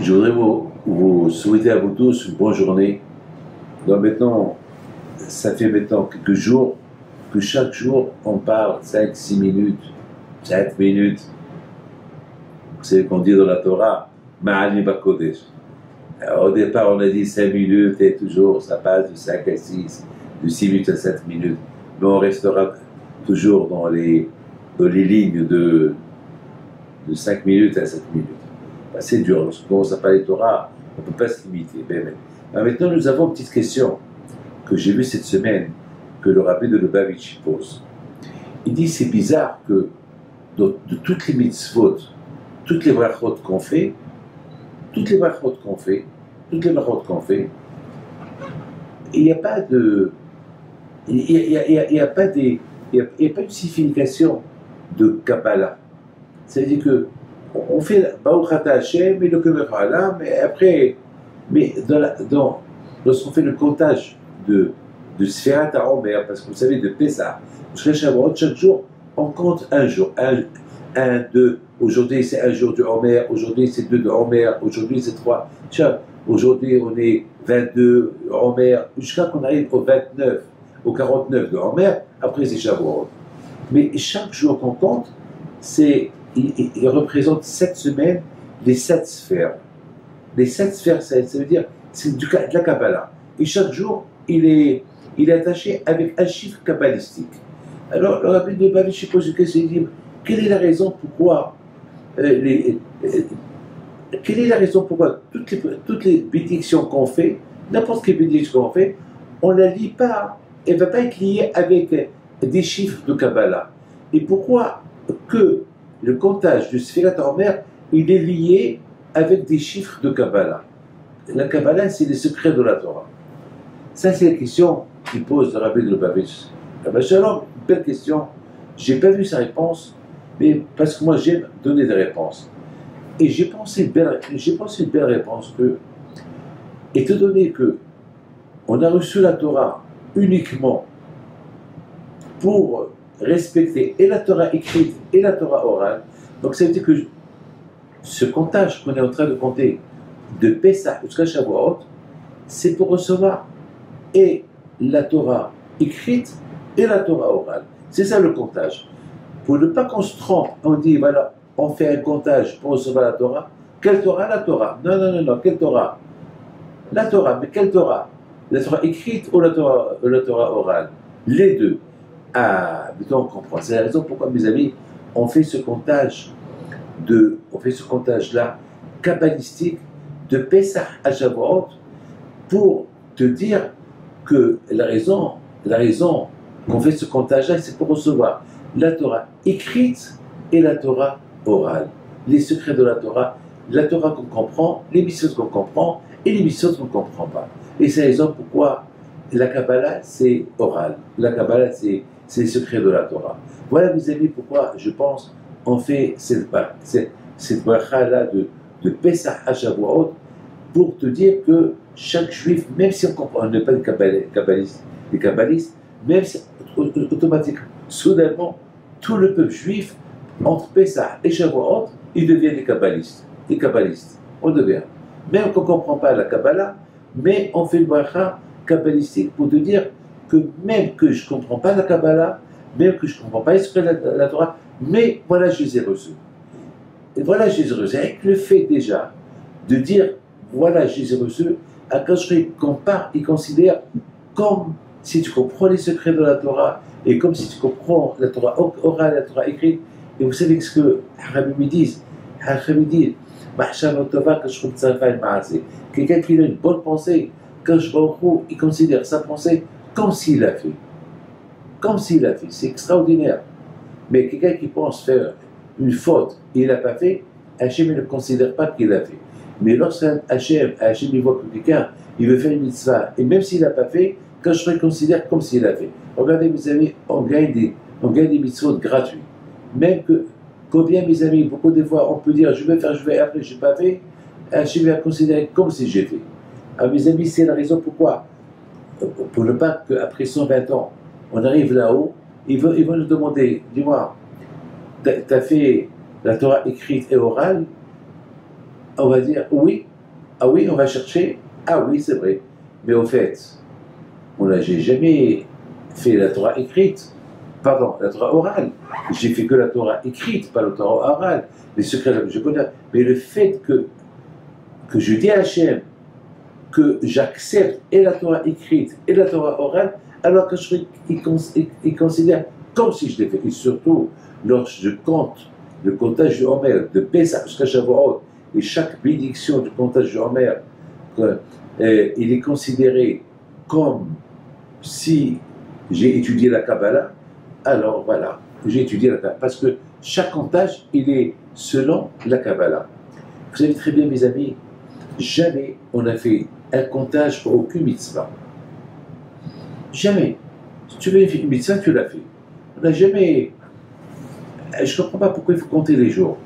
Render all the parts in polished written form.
Je voudrais vous souhaiter à vous tous une bonne journée. Donc maintenant, ça fait maintenant quelques jours que chaque jour on parle 5-6 minutes, 7 minutes. Vous savez qu'on dit dans la Torah, Ma'ani Bakodesh. Au départ, on a dit 5 minutes et toujours ça passe de 5 à 6, de 6 minutes à 7 minutes. Mais on restera toujours dans les lignes de 5 minutes à 7 minutes. C'est dur. Lorsqu'on commence à parler de Torah, on ne peut pas se limiter. Alors maintenant, nous avons une petite question que j'ai vue cette semaine, que le rabbi de Lubavitch pose. Il dit, c'est bizarre que de toutes les mitzvot, toutes les brachot qu'on fait, il n'y a pas de... Il n'y a pas de signification de Kabbalah. C'est-à-dire que on fait Baruch Ata Hashem et le Kemerhala, mais après, lorsqu'on fait le comptage de Sfirat HaOmer, parce que vous savez, de Pessah, chaque jour, on compte un jour, un, deux, aujourd'hui c'est un jour de Homer, aujourd'hui c'est deux de Homer, aujourd'hui c'est trois. Aujourd'hui on est 22 Homer, jusqu'à qu'on arrive au 29, au 49 de Homer, après c'est Shavuot. Mais chaque jour qu'on compte, il représente 7 semaines, les 7 sphères. Les 7 sphères, ça veut dire, c'est de la Kabbalah. Et chaque jour, il est attaché avec un chiffre kabbalistique. Alors, le rabbi de Lubavitch pose une question, il dit, quelle est la raison pourquoi toutes les bénédictions qu'on fait, n'importe quelle bénédiction qu'on fait, on ne la lit pas, elle ne va pas être liée avec des chiffres de Kabbalah. Et pourquoi que le comptage du Sfirat HaOmer, il est lié avec des chiffres de Kabbalah? La Kabbalah, c'est les secrets de la Torah. Ça, c'est la question qu'il pose le rabbi de Lubavitch. Shalom, belle question. Je n'ai pas vu sa réponse, mais parce que moi, j'aime donner des réponses. Et j'ai pensé une belle réponse que, étant donné que on a reçu la Torah uniquement pour respecter et la Torah écrite et la Torah orale, donc ça veut dire que ce comptage qu'on est en train de compter de Pessah jusqu'à Shavuot, c'est pour recevoir et la Torah écrite et la Torah orale. C'est ça le comptage. Pour ne pas qu'on se trompe, on dit voilà, on fait un comptage pour recevoir la Torah. Quelle Torah? La Torah. Non, quelle Torah? La Torah, mais quelle Torah? La Torah écrite ou la Torah orale? Les deux. Ah, maintenant on comprend. C'est la raison pourquoi, mes amis, on fait ce comptage-là, kabbalistique, de Pessah à Shavuot, pour te dire que la raison qu'on fait ce comptage-là, c'est pour recevoir la Torah écrite et la Torah orale. Les secrets de la Torah qu'on comprend, les mitzvot qu'on comprend et les mitzvot qu'on ne comprend pas. Et c'est la raison pourquoi la Kabbalah, c'est oral. La Kabbalah, c'est les secrets de la Torah. Voilà, mes amis, pourquoi je pense on fait cette bracha-là de Pessah à Shavuot pour te dire que chaque juif, même si on n'est pas des kabbalistes, même si automatiquement, soudainement, tout le peuple juif, entre Pessah et Shavuot, ils deviennent des kabbalistes. On devient. Même qu'on ne comprend pas la Kabbalah, mais on fait une bracha kabbalistique pour te dire que même que je ne comprends pas la Kabbalah, même que je ne comprends pas la Torah, mais voilà, je les ai reçus. Et voilà, je les ai reçus. Avec le fait déjà de dire, voilà, je les ai reçus, quand je compare, il considère comme si tu comprends les secrets de la Torah, et comme si tu comprends la Torah orale, la Torah écrite. Et vous savez ce que Rabbi me dit? Quelqu'un qui a une bonne pensée, quand je vois il considère sa pensée comme s'il l'a fait. Comme s'il l'a fait. C'est extraordinaire. Mais quelqu'un qui pense faire une faute et il ne l'a pas fait, Hachem ne considère pas qu'il l'a fait. Mais lorsqu'Hachem voit que quelqu'un il veut faire une mitzvah, et même s'il ne l'a pas fait, quand je le considère comme s'il l'a fait. Regardez, mes amis, on gagne des mitzvot gratuits. Même que, combien, mes amis, beaucoup de fois, on peut dire je vais, après je n'ai pas fait, Hachem va considérer comme si j'ai fait. Alors, mes amis, c'est la raison pourquoi. Pour ne pas qu'après 120 ans, on arrive là-haut, ils vont nous demander, dis-moi, tu as fait la Torah écrite et orale? On va dire oui, Ah oui, on va chercher. Ah oui, c'est vrai. Mais au fait, j'ai jamais fait la Torah écrite. Pardon, la Torah orale. J'ai fait que la Torah écrite, pas la Torah orale. Les secrets, je connais. Mais le fait que je dis à Hachem que j'accepte et la Torah écrite et la Torah orale, alors que il considère comme si je l'ai fait. Et surtout, lorsque je compte le comptage du Homer, de Pesach jusqu'à Shavuot, et chaque bénédiction du comptage du Homer, il est considéré comme si j'ai étudié la Kabbalah, alors voilà, j'ai étudié la Kabbalah. Parce que chaque comptage, il est selon la Kabbalah. Vous savez très bien, mes amis, jamais on a fait un comptage pour aucune mitzvah. Jamais. Si tu veux une mitzvah, tu l'as fait. On n'a jamais... Je ne comprends pas pourquoi il faut compter les jours.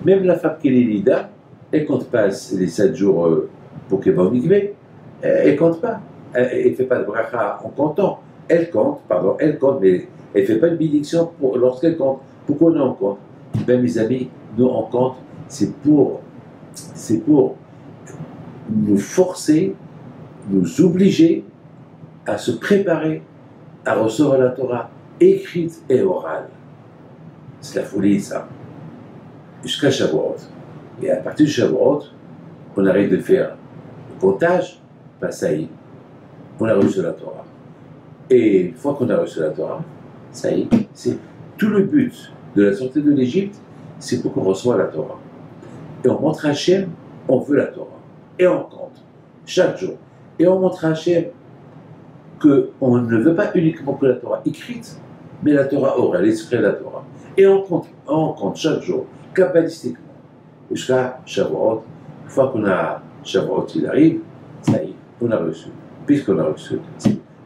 Même la femme qui est Lida, elle ne compte pas les 7 jours pour qu'elle va au mikvé. Elle ne compte pas. Elle ne fait pas de bracha en comptant. Elle compte, mais elle ne fait pas une bénédiction lorsqu'elle compte. Pourquoi nous on compte? Ben, mes amis, nous on compte, c'est pour nous forcer, nous obliger à se préparer à recevoir la Torah écrite et orale. C'est la folie, ça. Jusqu'à Shavuot. Et à partir de Shavuot, on arrête de faire le comptage, ben ça y est, on a reçu la Torah. Et une fois qu'on a reçu la Torah, ça y est, c'est tout le but de la sortie de l'Égypte, c'est pour qu'on reçoive la Torah. Et on montre à Hachem, on veut la Torah. Et on compte, chaque jour. Et on montre à Hachem qu'on ne veut pas uniquement que la Torah écrite, mais la Torah orale, les secrets de la Torah. Et on compte chaque jour, kabbalistiquement, jusqu'à Shavuot. Une fois qu'on a Shavuot, il arrive, ça y est, on a reçu. Puisqu'on a reçu.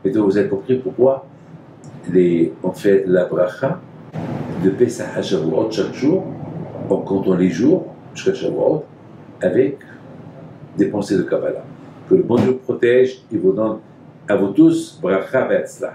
Et donc vous avez compris pourquoi on fait la bracha de Pesach à Shavuot chaque jour, en comptant les jours jusqu'à Shavuot, avec des pensées de Kabbalah. Que le bon Dieu protège et vous donne à vous tous bracha ve'atzlah.